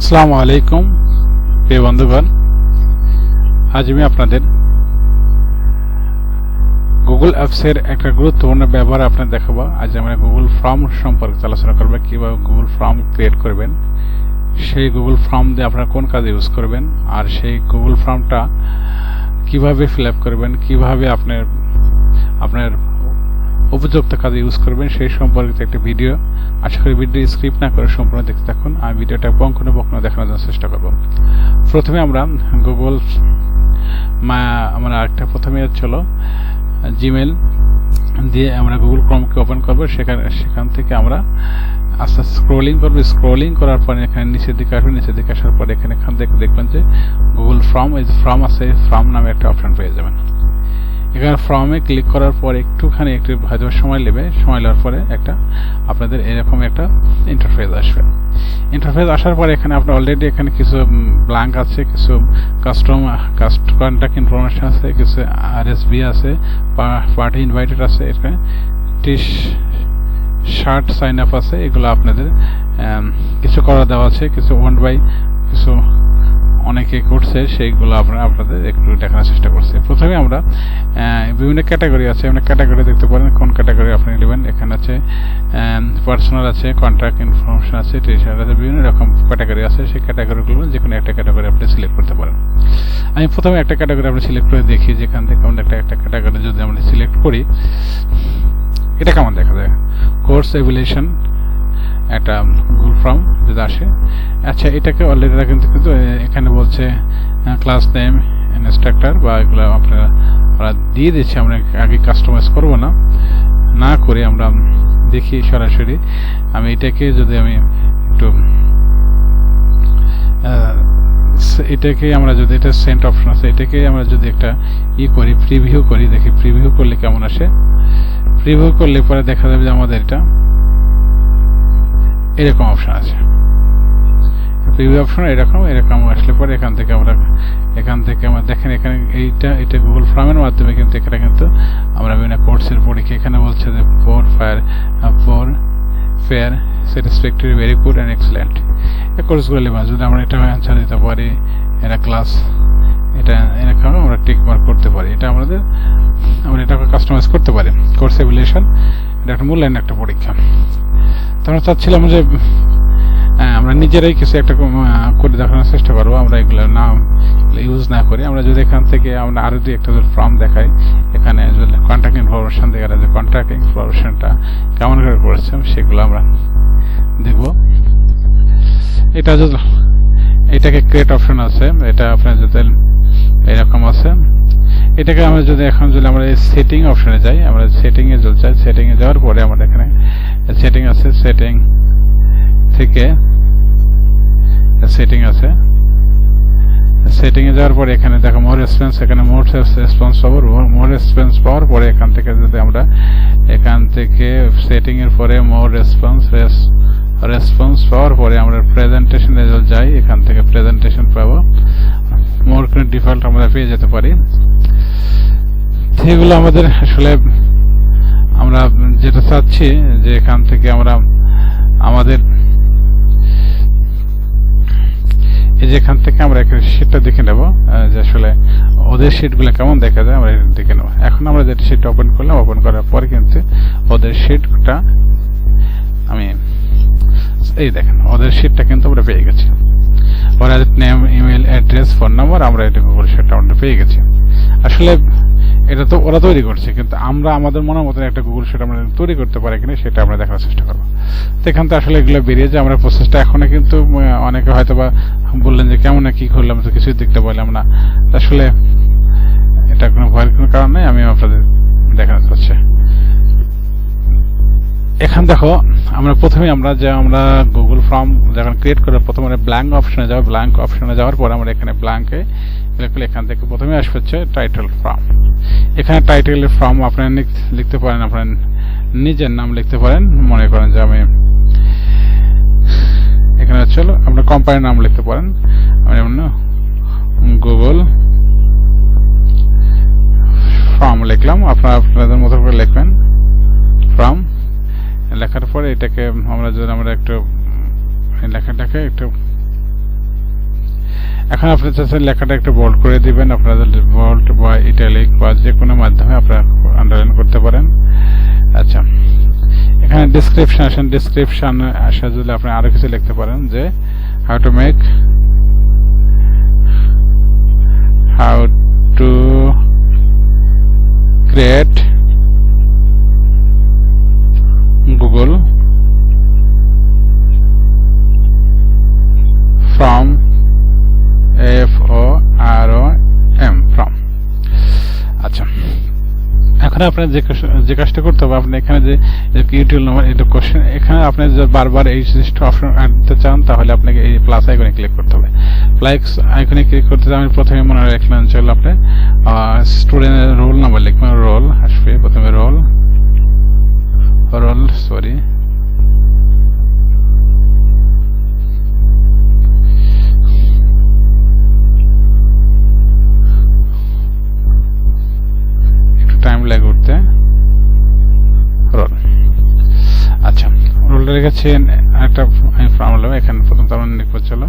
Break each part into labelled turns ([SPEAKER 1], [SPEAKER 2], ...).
[SPEAKER 1] আসসালামু আলাইকুম প্রিয় বন্ধুগণ, আজ আমি আপনাদের গুগল অ্যাপসের একটা গুরুত্বপূর্ণ ব্যবহার আপনাদের দেখাবো। আজ আমরা গুগল ফর্ম সম্পর্কে আলোচনা করব, কিভাবে গুগল ফর্ম ক্রিয়েট করবেন, সেই গুগল ফর্ম দিয়ে আপনারা কোন কাজে ইউজ করবেন, আর সেই গুগল ফর্মটা কিভাবে ফিল আপ করবেন, কিভাবে আপনার উপযুক্ত কাজে ইউজ করবেন সেই সম্পর্কিত একটা ভিডিও। আশা করি ভিডিও স্ক্রিপ্ট না করে সম্পূর্ণ দেখতে থাকুন। আমি ভিডিওটা বঙ্কনে দেখানোর জন্য চেষ্টা করব। প্রথমে আমরা গুগল আমরা একটা প্রথমে হচ্ছিল জিমেল দিয়ে আমরা গুগল ক্রোমকে ওপেন করব। সেখান থেকে আমরা আস্তে আস্তে স্ক্রোলিং করবো। স্ক্রোলিং করার পরে এখানে নিচের দিকে আসবেন। নিচের দিকে আসার পরে এখানে দেখবেন যে গুগল ফর্ম, এই ফর্ম আছে, ফর্ম নামে একটা অপশন পেয়ে যাবেন। এখানে ফর্মে ক্লিক করার পরে একটু হয়তো সময় নেবে। সময় নেওয়ার পরে আপনাদের এরকম একটা ইন্টারফেস আসবে। ইন্টারফেস আসার পরে এখানে আপনার অলরেডি এখানে কিছু ব্ল্যাঙ্ক আছে, কিছু কন্ট্যাক্ট ইনফরমেশন আছে, কিছু RSB আছে, পার্টি ইনভাইটেড আছে, এখানে শার্ট সাইন আপ আছে। এগুলো আপনাদের কিছু করা দেওয়া আছে, কিছু ওয়ান বাই কিছু অনেকে করছে, সেইগুলো আপনাদের একটু দেখানোর চেষ্টা করছি। প্রথমে আমরা বিভিন্ন ক্যাটাগরি আছে, আমরা ক্যাটাগরি দেখতে পারেন কোন ক্যাটাগরি আপনি নেবেন। এখানে আছে পার্সোনাল আছে, কন্ট্যাক্ট ইনফরমেশন আছে, টি-শার্ট আছে, বিভিন্ন রকম ক্যাটাগরি আছে। সেই ক্যাটাগরিগুলো যে কোনো একটা ক্যাটাগরি আপনি সিলেক্ট করতে পারেন। আমি প্রথমে একটা ক্যাটাগরি আপনি সিলেক্ট করে দেখি, যেখান থেকে আমরা একটা ক্যাটাগরি যদি আমরা সিলেক্ট করি এটা কেমন দেখা যায়। কোর্স এভ্যালুয়েশন একটা গুগল ফর্ম যদি আসে, আচ্ছা এটাকে অলরেডি কিন্তু এখানে বলছে ক্লাস নেম, ইনস্ট্রাক্টর বা এগুলো আপনারা দিয়ে দিচ্ছে। আমরা আগে কাস্টমাইজ করবো না করে আমরা দেখি সরাসরি। আমি এটাকে যদি আমি একটু এটাকে আমরা যদি এটা সেন্ট অপশন আছে, এটাকে আমরা যদি একটা করি, প্রিভিউ করি, দেখি প্রিভিউ করলে কেমন আসে। প্রিভিউ করলে পরে দেখা যাবে যে আমাদের এটা এরকম অপশন আছে। প্রিভিউ অপশন এরকম আসলে পরে এখান থেকে আমরা দেখেন এখানে এটা গুগল ফর্মের মাধ্যমে কিন্তু এখানে কিন্তু আমরা বিভিন্ন কোর্সের পরীক্ষা এখানে বলছে যে for fair satisfactory, very good and excellent. এই কোর্সগুলো যদি আমরা এটা অ্যান্সার দিতে পারি, এটা ক্লাস, এটা এরকম আমরা টিক মার্ক করতে পারি। এটা আমরা এটাকে কাস্টমাইজ করতে পারি। কোর্স এভ্যালুয়েশন এটা একটা মূল্যায়ন একটা পরীক্ষা। তো আমরা চাচ্ছিলাম যে আমরা নিজেরাই কিছু একটা করে দেখানোর চেষ্টা করবো। আমরা এগুলো ইউজ না করি, আমরা যদি এখান থেকে আমরা আরো একটা ফর্ম দেখাই, এখানে যদি কন্ট্যাক্ট ইনফরমেশন দেখা যায়, কন্ট্যাক্ট ইনফরমেশনটা কেমন করে করেছে সেগুলো আমরা দেখব। এটাকে ক্রিয়েট অপশন আছে, এটা আপনার যদি এরকম আছে। এটাকে আমরা যদি আমরা সেটিং অপশনে যাই, আমরা সেটিং এ যাই। সেটিং এ যাওয়ার পরে আমাদের এখানে সেটিং আছে, সেটিং থেকে সেটিং আছে। সেটিং এ যাওয়ার পরে এখানে দেখো মোর রেসপন্স, এখানে মোর রেসপন্স পাওয়ার পরে এখান থেকে যদি আমরা সেটিং এর পরে মোর রেসপন্স পাওয়ার পরে আমরা প্রেজেন্টেশনে যাই। এখান থেকে প্রেজেন্টেশন পাবো, মোর ডিফল্ট আমরা পেয়ে যেতে পারি। সেগুলো আমাদের আসলে আমরা যেটা চাচ্ছি যে এখান থেকে আমরা আমাদের এখান থেকে আমরা একটা শীটটা দেখে নেব যে আসলে ওদের শীটগুলো কেমন দেখা যায়, আমরা দেখে নেব। এখন আমরা যেটা শীট ওপেন করলাম, ওপেন করার পরে কিন্তু ওদের শীটটা এই দেখেন, ওদের শীটটা কিন্তু আমরা পেয়ে গেছি। ওরা name, email address, phone number, আমরা এটা গুগল শীটটা আমরা পেয়ে গেছি। আসলে এটা তো ওরা তৈরি করছে, কিন্তু আমরা আমাদের মনের মতো একটা গুগল শীট আমরা তৈরি করতে পারি কিনা সেটা আমরা দেখার চেষ্টা করবো। তো এখান থেকে আসলে এগুলো বেরিয়ে যায়। আমরা প্রসেসটা এখনো কিন্তু অনেকে হয়তো বা বললেন যে কেমন কি করলাম, তো কিছুই দেখতে পারলাম না। আসলে এটা কোনো ভয়ের কোনো কারণ নেই, আমি আপনাদের দেখানো চাচ্ছি। এখান দেখো আমরা প্রথমে আমরা গুগল ফর্ম যখন ক্রিয়েট করে প্রথমে ব্ল্যাঙ্ক অপশনে যাবো। ব্ল্যাঙ্ক অপশনে যাওয়ার পর আমরা এখানে ব্ল্যাঙ্কে এখান থেকে প্রথমে আসবে হচ্ছে টাইটেল ফর্ম। এখানে টাইটেলের ফর্ম আপনারা লিখতে পারেন, আপনার নিজের নাম লিখতে পারেন। মনে করেন যে আমি এখানে চলো আপনার কোম্পানির নাম লিখতে পারেন। আমি গুগল ফর্ম লিখলাম, আপনাদের মতো করে লিখবেন ফর্ম। লেখার পরে এটাকে আমরা একটু লেখাটাকে একটু এখন আপনি চাচ্ছেন লেখাটা একটু বোল্ড করে দিবেন, আপনাদের বোল্ড বা ইটালিক বা যে কোনো মাধ্যমে আপনারা আন্ডারলাইন করতে পারেন। আচ্ছা, এখানে ডেসক্রিপশন আসেন, ডেসক্রিপশন আসা যদি আপনি আরো কিছু লিখতে পারেন যে how to create Google form, FORM form. আচ্ছা, এখন আপনি যে কাজটা করতে হবে, আপনি এখানে যে ইউটিউব নাম্বার এটা কোশ্চেন, এখানে আপনি যদি বারবার এই সিস্টেম অপশন আনতে চান তাহলে আপনাকে এই প্লাস আইকনে ক্লিক করতে হবে। প্লাস আইকনে ক্লিক করতে আমি প্রথমে মনে রাখলাম চল আপনি স্টুডেন্টের রোল নাম্বার লিখবেন, রোল আসবে প্রথমে, রোল সরি টাইম লাগে উঠতে, রোল। আচ্ছা, রোলটা লিখেছি, একটা আমি ফর্ম হলো এখানে প্রথম তার মানে লিখবো চলো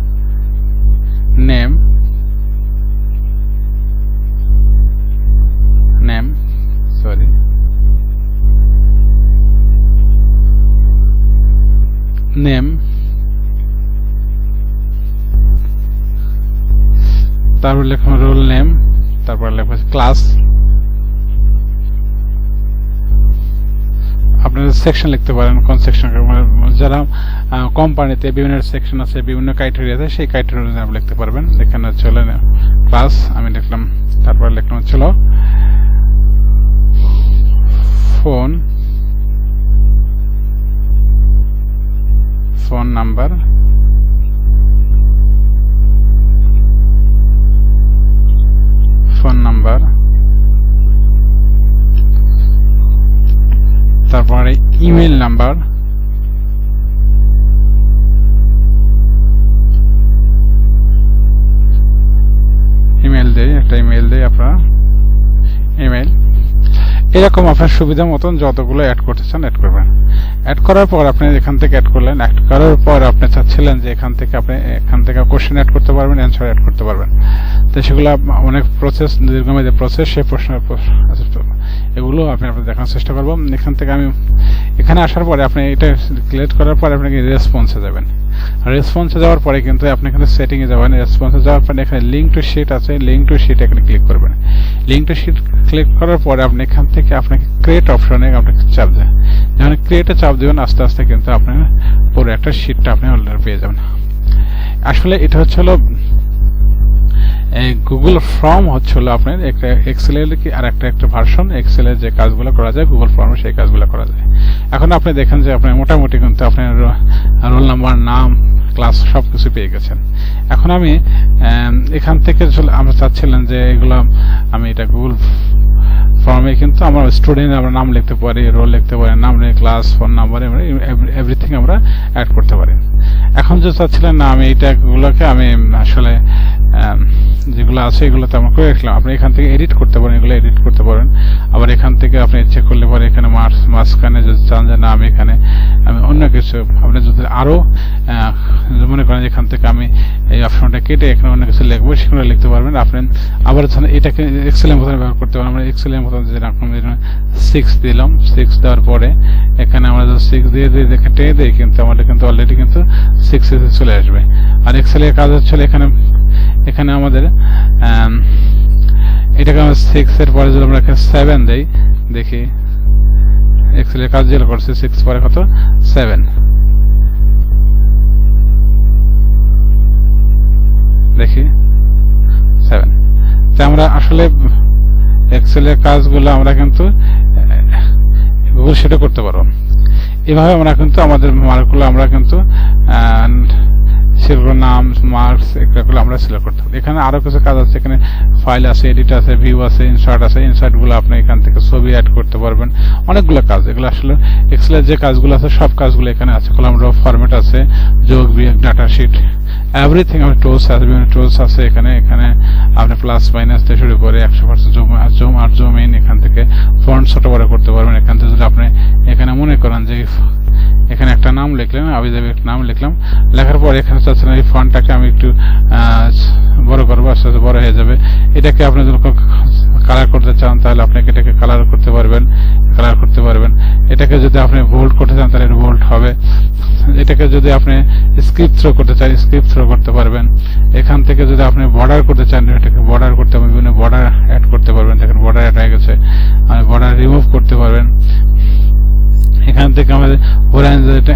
[SPEAKER 1] নেম, সরি নেম, তারপর লিখবো রোল নেম, তারপর লিখবো ক্লাস। আপনারা সেকশন লিখতে পারেন, কোন সেকশন, যারা কোম্পানিতে বিভিন্ন সেকশন আছে, বিভিন্ন ক্রাইটেরিয়া আছে, সেই ক্রাইটেরিয়া আপনি লিখতে পারবেন। এখানে চলে ক্লাস আমি লিখলাম, তারপর লিখলাম চলো ফোন নাম্বার, তারপরে ইমেল নাম্বার, একটা ইমেল দেই আপনারা, ইমেল। এরকম আপনার সুবিধা মতন যতগুলো অ্যাড করতে চান অ্যাড করবেন। অ্যাড করার পর আপনি এখান থেকে অ্যাড করলেন, অ্যাড করার পর আপনি চাচ্ছিলেন যে এখান থেকে কোশ্চেন অ্যাড করতে পারবেন, অ্যান্সার অ্যাড করতে পারবেন। তো সেগুলো অনেক প্রসেস, দীর্ঘমেয়াদী প্রসেস, সেই প্রশ্নের এগুলো আপনি দেখানোর চেষ্টা করবো। এখান থেকে আমি এখানে আসার পরে আপনি এটা ক্লিক করার পরে আপনাকে রেসপন্সে যাবেন। রেসপন্সে যাওয়ার পরে কিন্তু আপনি এখানে সেটিংয়ে যাবেন, রেসপন্সে যাওয়ার পরে এখানে লিঙ্ক টু শিট আছে, লিঙ্ক টু শিট এখানে ক্লিক করবেন। লিঙ্ক টু শিট ক্লিক করার পরে আপনি এখান থেকে আপনাকে ক্রিয়েট অপশনে আপনাকে চাপ দেন। যখন ক্রিয়েটে চাপ দেবেন আস্তে আস্তে কিন্তু আপনার পুরো একটা শিটটা আপনি অলরেডি পেয়ে যাবেন। আসলে এটা হচ্ছে হলো গুগল ফর্ম হচ্ছিল আপনার একটা এক্সেলের কি আর একটা ভার্সন, এক্সেলের যে কাজগুলো করা যায় গুগল ফর্মে সেই কাজগুলো করা যায়। এখন আপনি দেখেন যে আপনি মোটামুটি কিন্তু আপনার রোল নাম্বার, নাম, ক্লাস সবকিছু পেয়ে গেছেন। এখন আমি এখান থেকে আমরা চাচ্ছিলেন যে এগুলো আমি এটা গুগল ফর্মে কিন্তু আমার স্টুডেন্ট আমরা নাম লিখতে পারি, রোল লিখতে পারি, নাম, ক্লাস, ফোন নাম্বার, এভরিথিং আমরা অ্যাড করতে পারি। এখন যে চাচ্ছিলেন না আমি এইটাগুলোকে আমি আসলে যেগুলো আছে এগুলোতে আমরা করে রাখলাম, আপনি এখান থেকে এডিট করতে পারেন, এগুলো এডিট করতে পারেন। আবার এখান থেকে আপনি চেক করলে পরে এখানে মাঝখানে যদি চান যে না আমি এখানে আমি অন্য কিছু, আপনি যদি আরো মনে করেন এখান থেকে আমি এই অপশনটা কেটে এখানে অন্য কিছু লিখবো, সেগুলো লিখতে পারবেন। আপনি আবার এটাকে এক্সেলের মতন ব্যবহার করতে পারেন। আমরা এক্সেলের মতন যেরকম 6 দিলাম, 6 দেওয়ার পরে এখানে আমরা যদি 6 দিয়ে টেনে দিই কিন্তু আমাদের কিন্তু অলরেডি কিন্তু 6 চলে আসবে। আর এক্সেলের কাজ হচ্ছে এখানে আমাদের এটাকে আমরা 6 এর পরে যদি আমরা 7 দেই, দেখি এক্সেলের কাজ যেটা করছে 6 পরে কত 7, দেখি 7। তো আমরা আসলে এক্সেলের কাজগুলো আমরা কিন্তু গুগল শিটে করতে পারবো। এভাবে আমরা কিন্তু আমাদের মার্কগুলো আমরা কিন্তু সেগুলো নাম, মার্কস এগুলো আমরা সিলেক্ট করতে পারি। এখানে আরো কিছু কাজ আছে, এখানে ফাইল আছে, এডিট আছে, ভিউ আছে, ইনসার্ট আছে। ইনসার্টগুলো আপনি এখান থেকে ছবি অ্যাড করতে পারবেন, অনেকগুলো কাজ। এগুলো আসলে এক্সেলের যে কাজগুলো আছে সব কাজগুলো এখানে আছে। কলাম রো ফরম্যাট আছে, যোগ বিয়োগ, ডাটা শিট, এভরিথিং আপনি টুলস আছে, বিভিন্ন টুলস আছে এখানে। এখানে আপনি প্লাস মাইনাস থেকে শুরু করে 100% জুম আর জুম ইন, এখান থেকে ফন্ট ছোট বড় করতে পারবেন। এখান থেকে যদি আপনি এখানে মনে করেন যে এখানে একটা নাম লিখলেন, আমি যাবে একটা নাম লিখলাম, লেখার পর এখানে চাচ্ছেন এই ফন্টটাকে আমি একটু বড় করবো, আস্তে আস্তে বড় হয়ে যাবে। এটাকে আপনি যদি কালার করতে চান তাহলে আপনি এটাকে কালার করতে পারবেন, এটাকে যদি আপনি বোল্ড করতে চান তাহলে এটা বোল্ড হবে। এটাকে যদি আপনি স্ক্রিপ থ্রো করতে চান স্ক্রিপ থ্রো করতে পারবেন। এখান থেকে যদি আপনি বর্ডার করতে চান এটাকে বর্ডার করতে পারবেন, বিভিন্ন বর্ডার অ্যাড করতে পারবেন। দেখেন বর্ডার অ্যাড হয়ে গেছে, বর্ডার রিমুভ করতে পারবেন। এখান থেকে আমাদের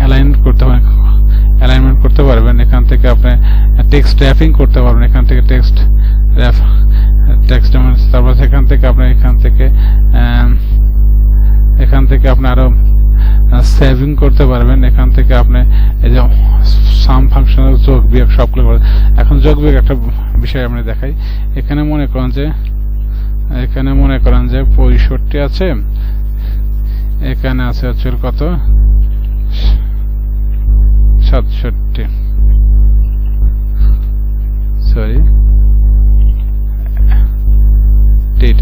[SPEAKER 1] অ্যালাইনমেন্ট করতে পারবেন। এখান থেকে আপনি টেক্সট র্যাপিং করতে পারবেন। এখান থেকে টেক্সট তারপর এখান থেকে আপনি এখান থেকে আপনি আরো সেভিং করতে পারবেন। এখান থেকে আপনি এই যে সাম ফাংশন, যোগ বিয়োগ সবগুলো করবেন। এখন যোগ বিয়োগ একটা বিষয় আমি দেখাই। এখানে মনে করেন যে 65 আছে, এখানে আছে হচ্ছে কত 67, সরি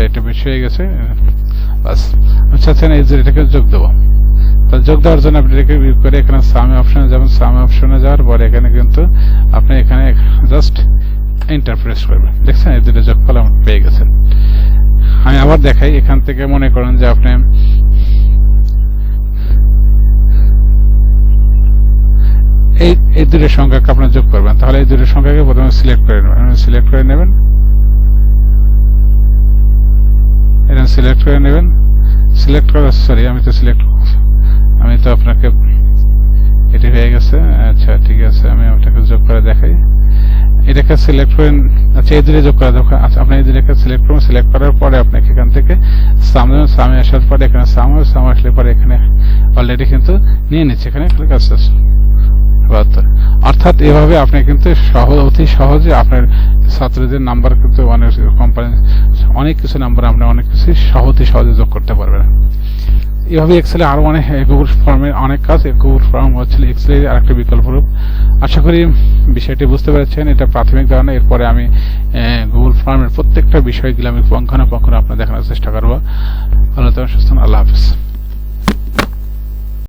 [SPEAKER 1] এটা বেশি হয়ে গেছে। বাস আচ্ছা, এই যে এটাকে যোগ দেবো। তাহলে যোগ দেওয়ার জন্য আপনি এটাকে ক্লিক করে এখানে সাম অপশনে যাবেন। সাম অপশনে যাওয়ার পরে এখানে কিন্তু আপনি এখানে জাস্ট এন্টার প্রেস করবেন। দেখছেন এই দুটো যোগফল আপনি পেয়ে গেছেন। আমি আবার দেখাই। এখান থেকে মনে করেন যে আপনি এই দুটো সংখ্যাকে আপনি যোগ করবেন। তাহলে এই দুটো সংখ্যাকে প্রথমে সিলেক্ট করে নেবেন, আমি তো আপনাকে এটি হয়ে গেছে। আচ্ছা ঠিক আছে, আমি ওটাকে যোগ করে দেখাই। এটাকে সিলেক্ট করে, আচ্ছা এই দুটো যোগ করে দেখেন। আচ্ছা আপনি এই দুটোকে সিলেক্ট করুন। সিলেক্ট করার পরে আপনাকে এখান থেকে সামে আসার পরে এখানে সাম আসলে পরে এখানে অলরেডি কিন্তু নিয়ে নিচ্ছে। এখানে অর্থাৎ এভাবে আপনি কিন্তু অতি সহজে আপনার ছাত্রদের নাম্বার কিন্তু অনেক কিছু নাম্বার আপনি অনেক কিছু সহজে যোগ করতে পারবেন। এভাবে এক্সেলে আরো অনেক গুগল ফর্মের অনেক কাজ। গুগল ফর্ম হচ্ছে এক্সেলের আরেকটা বিকল্প রূপ। আশা করি বিষয়টি বুঝতে পেরেছেন। এটা প্রাথমিক ধারণা। এরপরে আমি গুগল ফর্মের প্রত্যেকটা বিষয়গুলো আমি পঙ্খানুপঙ্খানু আপনার দেখানোর চেষ্টা করবো। ভালো থাকুন, সুস্থ থাকুন। আল্লাহ হাফেজ।